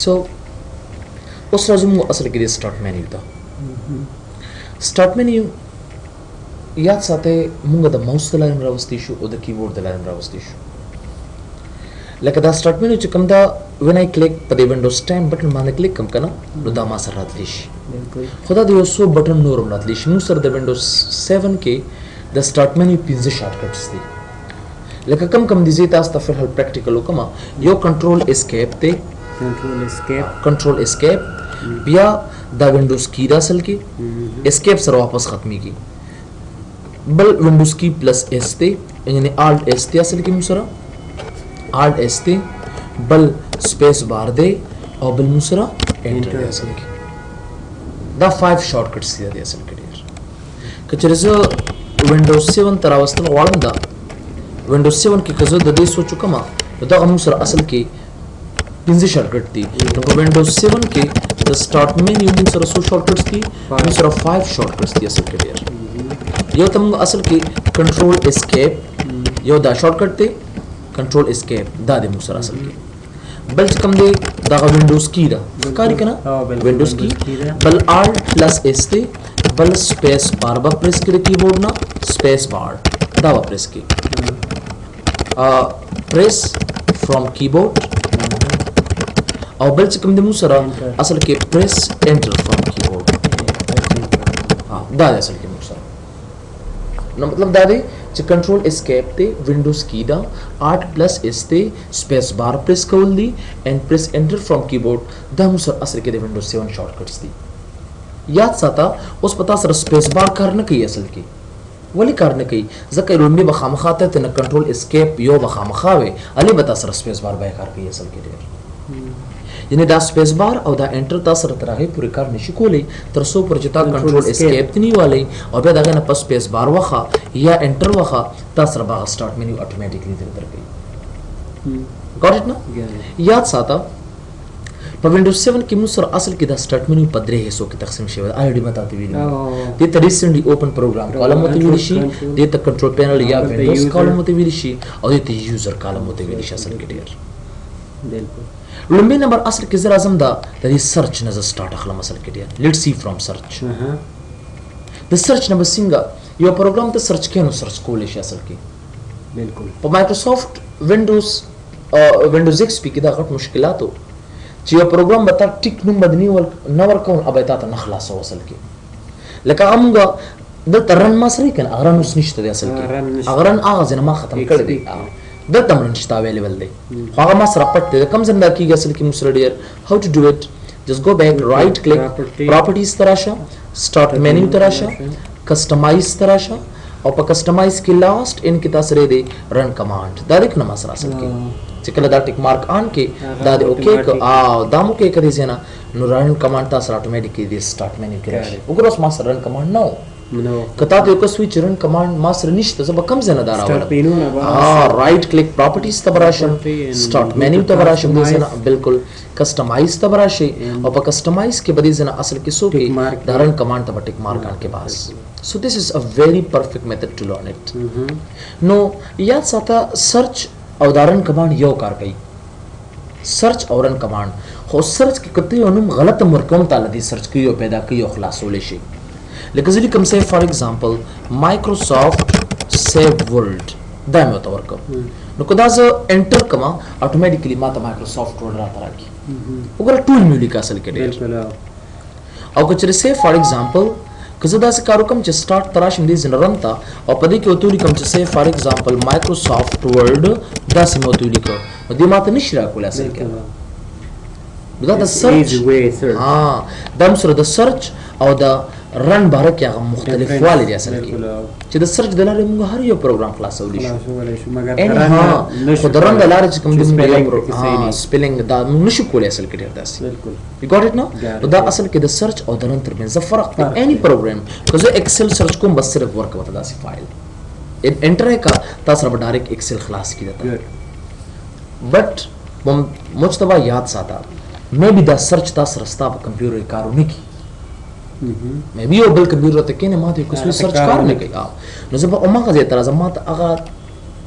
So اوس راځو موږ اصل کې د سٹارټ مینیو ته. سٹارټ مینیو یاد ساتئ موږ د ماوس د لارې راوستي شو او د کیبورډ د لارې راوستي شو. لکه دا سٹارټ مینیو چې کوم دا وین آی کلیک په د وینډوز 10 بټن باندې کلیک کوم کنه نو دا ما سره راتلی شي. خو دا د یو څو بټن نور هم راتلی شي. موږ سره د وینډوز 7 کې د سٹارټ مینیو 15 شارټ کټس دي. لکه کم دي زه تاسو ته فلحال پریکټیکل وکم. یو کنټرول اسکیپ دی، کنټرول اسکیپ بیا دا وینډوز کی دا اصل کې اسکیپ سره واپس ختميږي. بل وینډوز کی پلس اس دی یعنی الټ اس دی اصل کې موږ سره الټ اس دی، بل سپیس بار دی او بل موږ سره انټر دی اصل کې. دا 5 شارټ کټس دي اصل کې ډیر. کچره زه وینډوز 7 تر واستل غواړم دا وینډوز 7 کې کزه د دې سوچو کما دا موږ سره اصل کې 15 شارټ کټ دي. نو په وینډوز 7 کې د سٹارټ مینیو موږ سره څو شارټ کټس دي؟ موږ سره 5 شارټ کټس دي اصل کې ډیر. یو تم اصل کې کنټرول اسکیپ یو دا شارټ کټ دی، کنټرول اسکیپ دا د موږ سره اصل کې. بل کوم دی دا وینډوز کی دا کاری کنه وینډوز کی، بل الټ پلس اس دی، بل سپیس بار با پریس کړئ کیبورډ نه سپیس بار دا با پریس کړئ. پریس فرام کیبورډ او بل څه کوم د موږ سره اصل کې پریس انټر فرام کیبورډ دا اصل کې موږ سره. نو مطلب دا دی چې کنټرول اسکیپ دی، وینډوز کی دا، الټ پلس اس دی، سپیس بار پریس کول دی اینڈ پریس انټر فرام کیبورډ دا موږ سره اصل کې د وینډوز 7 شارټ کټس دي. یاد ساته اوس پتا سره سپیس بار کار نه کوي اصل کې. ولی کار نه کوي؟ ځکه لومبي بخامخه ته نه کنټرول اسکیپ یو بخامخه وي علي بتا سره سپیس بار به کار کوي اصل کې ډیر. یعنی دا سپیس بار او دا انټر تاسو سره ترغه پوری کار نشي کولی تر څو پر چې تا کنټرول اسکیپ تنی والی او بیا دغه نه پس سپیس بار وخه یا انټر وخه تاسو سره باغ سٹارټ مینیو اتوماتیکلی درکې. ګاټ اټ نو؟ یاد ساته په وینډوز 7 کې موږ سره اصل کې دا سٹارټ مینیو په درې حصو کې تقسیم شوی. آی ډی ماته ویلي دي ته ریسنټلی اوپن پروګرام کالم مته ویل شي، د ته کنټرول پینل یا وینډوز کالم مته ویل شي او د ته یوزر کالم مته ویل شي اصل کې ډیر. بالکل لومبي نمبر اصل کې زرا اعظم دا د سرچ نه سٹارټ اخلم اصل کې ډیر. لیټس سی فرام سرچ. د سرچ نه بسنګ یو پروګرام ته سرچ کینو سرچ کولې شي اصل کې. بالکل په مایکروسافټ وینډوز ایکس پی کې دا غټ مشکلاتو چې یو پروګرام به تا ټیک نوم بدني ول نه ورکون ابه تا ته نخلاصو اصل کې. لکه امغه د ترن ما سره کنه اغرن اوس نشته دی اصل کې. اغرن اغه ځنه ما ختم کړی دی د تمرین شته اویلیبل دی. خو هغه ما سره پټ دی کم ځنه کیږي اصل کې مسره ډیر. هاو ټو ډو اټ جست گو بیک رائټ کلیک پراپرټیز تراشه سٹارټ مینیو تراشه کسٹمائز تراشه او په کسٹمائز کې لاست ان کې تاسو لري رن کمانډ دا د کنه ما سره اصل کې چې کله دا ټیک مارک آن کې دا د اوکے او دا مو کې کړی ځنه نو رن کمانډ تاسو اتوماتیکلی د سٹارټ مینیو کې راشي. وګورئ ما سره رن کمانډ نو کته ته یو سویچ رن کمانډ ما سره نشته زه به کم ځنه دا راوړم. رائټ کلیک پراپرټیز ته براشم سٹارټ مینیو ته براشم د ځنه بالکل کسٹمائز ته براشي او په کسٹمائز کې بدی ځنه اصل کې سو کې دا رن کمانډ ته ټیک مارک آن کې باس. So this is a very perfect method to learn it. No یاد ساته سرچ او دارن کمانډ یو کار کوي. سرچ او رن کمانډ خو سرچ کې کته یو نوم غلط مرکم تعالی دی سرچ کوي او پیدا کوي او خلاصول شي. لکه ځکه کوم سه فار ایگزامپل مایکروسافټ سیو ورلد دا مې تو ورکو نو کدا ز انټر کما اتوماتیکلی ما ته مایکروسافټ ورلد راته راکی. وګوره ټول مې لیکل اصل کې ډیر او کچره سه فار ایگزامپل کزه دا څه کارو کوم چې سٹارټ تراشم دي زنرم تا او پدې کې وتوري کوم چې سه فار ایگزامپل مایکروسافټ ورلد دا سم وتوري کو دې ماته نشي راکول اصل کې دا د سرچ دا سره د سرچ او د رن باره کې هغه مختلف والی دي اصل کې چې د سرچ د لارې موږ هر یو پروګرام خلاصولی شو خو د رن د لارې چې کوم د سپیلنګ دا نشو کولی اصل کې ډېر داسې یو ګاټ اټ نو دا اصل کې د سرچ او د رن ترمنځ فرق په اني پروګرام که زه ایکسل سرچ کوم بس صرف ورک وته داسې فایل انټر کا تاسو رب ډایرکټ ایکسل خلاص کیږي بٹ مجتبا یاد ساته مې به دا سرچ تاسو رستا په کمپیوټر کارونه کی مې به یو بل کمپیوټر ته کینه ماته کوم سرچ کار نه کوي نو زه په اومه غزه تر زما ته هغه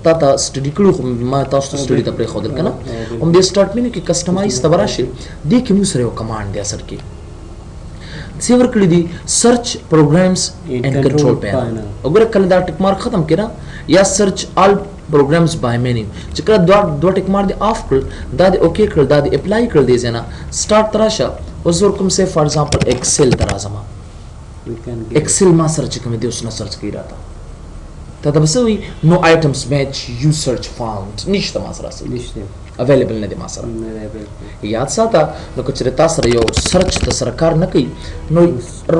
تا سټډي کړو ما تاسو سټډي ته پرې خو دل کنه هم د سٹارټ مینو کې کسٹمایز تبراشي دې کې موږ سره یو کمانډ دی اصل کې سیور کړی دی سرچ پروګرامز اینڈ کنټرول پینل وګوره کله دا ټیک مارک ختم کړه یا سرچ آل پروګرامز بای مینیو چې کله دوه ټیک مارک دی آف کړ دا دی اوکې کړ دا دی اپلای کړ دی ځنه سٹارټ تراشه اوس ورکوم سه فار ایگزامپل ایکسل ترازما ایکسل ما سرچ کوم دی اوس نه سرچ کوي راته ته دا بسوي نو آیټمز میچ یو سرچ فاوند نشته ما سره نشته اویلیبل نه دی ما سره یاد ساته نو کچره تاسو یو سرچ ته سرکار نه کوي نو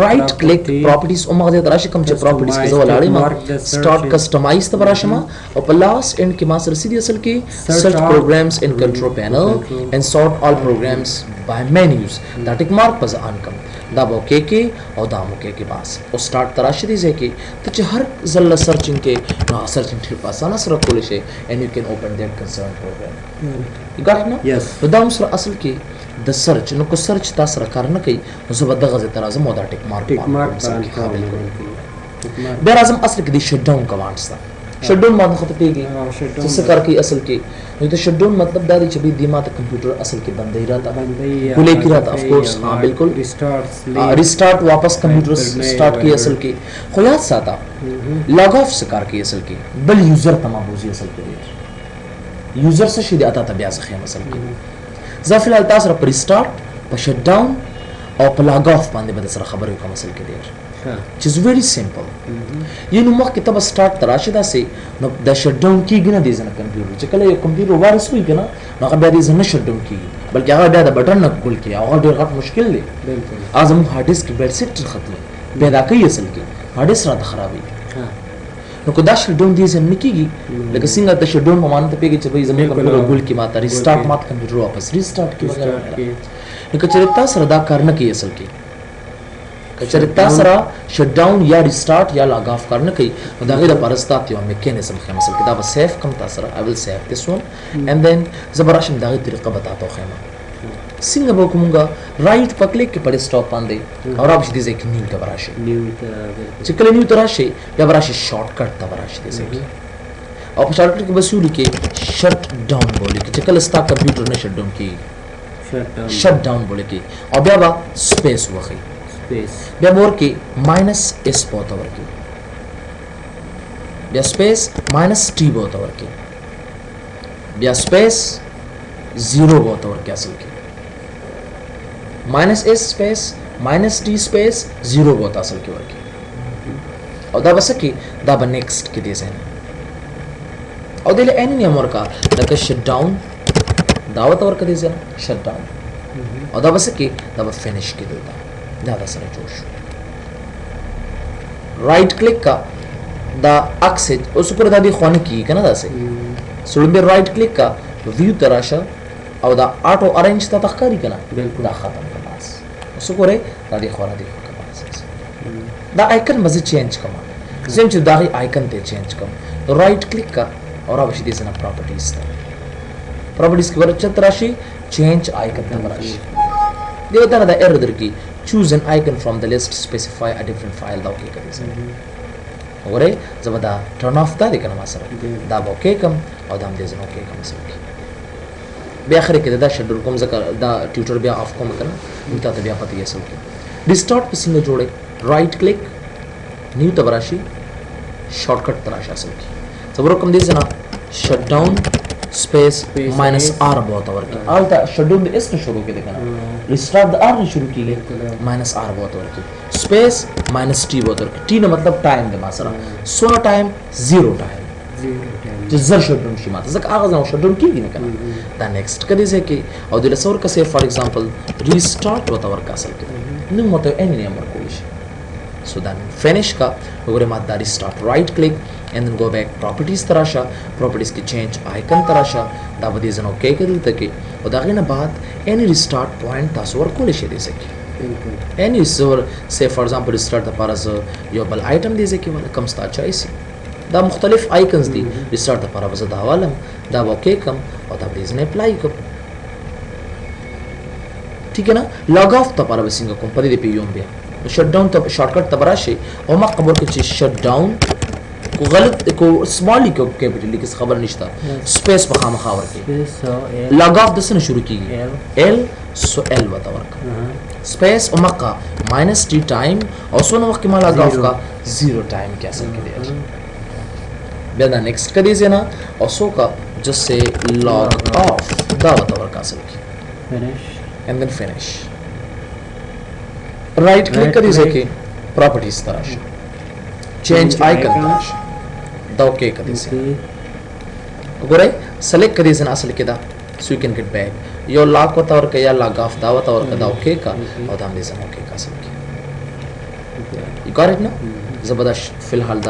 رائټ کلیک پراپرټیز او مغه ته راشي کوم چې پراپرټیز کې زول اړې ما سٹارټ کسٹمایز ته راشم او په لاس اند کې ما سره سیدی اصل کې سرچ پروګرامز ان کنټرول پینل and sort all programs by menus دا ټیک مارک پز آن کم دا به اوکې کې او دا مو کې باس او سٹارټ تراشي دی ځکه ته چې هر ځل سرچینګ کې نو سرچینګ ټریپ اسانه سره کول شي and you can open that concerned program you got it no yes دا هم سره اصل کې د سرچ نو کو سرچ تاسو سره کار نه کوي نو زه به دغه ترازم او دا ټیک مارک بیا راځم اصل کې د شټ ډاون کمانډز دا شټ ډاون ماده خطه پیږي چې څه کار کوي اصل کې نو د شټ ډاون مطلب دا دی چې به د ماته کمپیوټر اصل کې بندي راته کولې کی راته اف کورس ها بالکل ریسٹارټ واپس کمپیوټر سٹارټ کی اصل کې خو یاد ساته لاګ اف څه کار کوي اصل کې بل یوزر تمام بوزي اصل کې یوزر څه شي د اته بیا ځخه اصل کې زه فلحال تاسو سره پر ریسٹارټ په شټ ډاون او په لاګ اف باندې به سره خبرې کوم اصل کې ډیر which is very simple یعنی مخکې ته به سٹارټ تراشي داسې نو د شټ ډاون کېږي نه دی ځنه کمپیوټر چې کله یو کمپیوټر وایرس وي که نه نو هغه بیا دې ځنه شټ ډاون کېږي بلکې هغه بیا د بټن نه ګول کېږي هغه ډېر غټ مشکل دی هغه زموږ هارډ ډسک بیډ سیکټر ختموي پیدا کوي اصل کې هارډ ډسک راته خرابوي نو که دا شټ ډاون دې ځنه نه کېږي لکه څنګه د شټ ډاون په معنی ته پوهېږي چې بھائی زموږ کمپیوټر ګول کړي ماته ریسټارټ ماته کمپیوټر واپس ریسټارټ کړي نو که چېرې تا سره دا کار نه کوي اصل کې کچره تاسو را شټ ډاون یا ریسٹارټ یا لاګ اف کار نه کوي نو دا غیر پرستا یو میکانیزم خو مثلا دا به سیف کم تاسو را I will save this one and then زبراشم دا غي طریقه بتاتا خو ما څنګه به کومګه رائټ په کلیک کې پر سٹاپ باندې او راځي دې ځکه نیو ته براشي چې کله نیو ته راشي بیا براشي شارټ کټ ته براشي دې ځکه او په شارټ کټ کې بس یو لیکي شټ ډاون بولي چې کله ستا کمپیوټر نه شټ ډاون کی شټ ډاون بولي کی او بیا با سپیس وخی بیا مور کې ماینس اس بوته ورکی بیا سپیس ماینس ټی بوته ورکی بیا سپیس 0 بوته ورکی اصل کې ماینس اس سپیس ماینس ټی سپیس 0 بوته اصل کې ورکی او دا بس کې دا به نیکسٹ کې دی ځای او دله ان نه امر کا لکه شټ ډاون دعوت ورکړه دي ځای شټ ډاون او دا بس کې دا به فینیش کې دی دا سره جوړ شو رائټ کلیک کا دا اکسج اوس پر دا دی خوانه کی کنه دا سه سړی به رائټ کلیک کا ویو تراشه او دا اټو ارینج ته تخکاری کنه دا ختم کړه بس اوس ګوره دا دی خوانه دی بس دا آیکن مزه چینج کما زم چې دا آیکن ته چینج کم رائټ کلیک کا اور اوبشي دي سنا پراپرټیز پراپرټیز کې ورچ تراشي چینج آیکن ته راشي دیو دا ایرر درکی choose an icon from the list specify a different file دا اوکې کوي وګوره زبدا turn off دا کنه ما سره دا اوکې کوم او دا هم دې زنه اوکې کوم سره بیا اخر کې دا شډول کوم ځکه دا ټیوټر بیا اف کوم کنه نو ته بیا پته یې سم کې ریسٹارټ په څنګه جوړه رائټ کلیک نیو تبراشي شارټ کټ تراشي اصل کې زبر کوم دې زنه شټ ډاون space minus are बहुत और की आलता शेड्यूल में इसने शुरू के देखना restart the are ने शुरू की ले माइनस आर बहुत और की स्पेस माइनस टी बहुत और की टी ने मतलब टाइम दे मासरा सोना टाइम जीरो टाइम जो जर शेड्यूल शी माता जक आगाज ना शेड्यूल की नहीं करना द नेक्स्ट कदे से कि और दिल सौर का से फॉर एग्जांपल रिस्टार्ट होता और का असल के नहीं मतलब एनी नंबर कोई so then finish का वगैरह मात दारी start right click and then go back properties तराशा properties की change icon तराशा दावदी जनो क्या करूँ तक और दागे ना बात any restart point तासवर को लेशे दे सके any server say for example restart द पारस यो बल item दे सके वाला कम स्टार्ट चाहिए दा मुख्तलिफ icons दी restart द पारा बज़ दावालम दा ओके कम और दावदी जने apply कब ठीक है ना log off द पारा बसिंगा कंपनी दे पे यूं बिया शट डाउन तो शॉर्टकट तबराशे और मा खबर के shut down کو غلط کو سمالي کو کیپټل کې خبر نشته سپیس په خامخا ورکې لاګ اف د سن شروع کیږي ال سو ال وتا ورک سپیس او مقا ماینس ټي ټایم او سو نو وخت کې ما لاګ اف کا 0 ټایم کې اصل کې دی بیا دا نیکسٹ کدي زنا او سو کا just say log off دا وتا ورک اصل کې finish and then finish right click کدي ځکه properties تراش change icon تراش دا اوکے کدي سي وګورئ select کدي زنا اصل کې دا so you can get back یو لاګ وتا ورک یا لاګ اف دا وتا ورک دا اوکے کا او دا دې زما اوکے کا اصل کې you got it now زبردست فی الحال